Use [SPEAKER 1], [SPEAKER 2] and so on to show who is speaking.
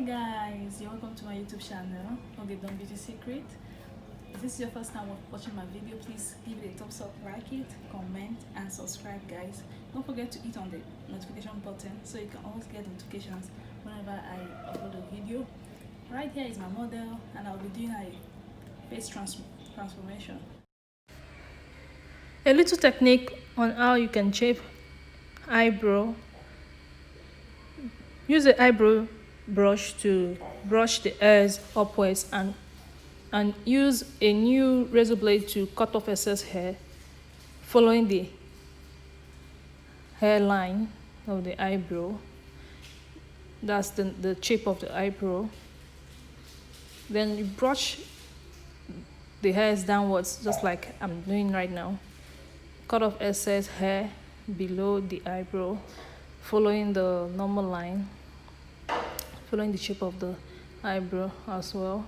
[SPEAKER 1] guys, you're welcome to my YouTube channel, Ogedon Beauty Secret. If this is your first time watching my video, please give it a thumbs up, like it, comment and subscribe guys. Don't forget to hit on the notification button so you can always get notifications whenever I upload a video. Right here is my model and I'll be doing a face transformation. A little technique on how you can shape eyebrow. Use the eyebrow brush to brush the hairs upwards and use a new razor blade to cut off excess hair following the hairline of the eyebrow. That's the shape of the eyebrow. Then you brush the hairs downwards just like I'm doing right now. Cut off excess hair below the eyebrow following the normal line, following the shape of the eyebrow as well.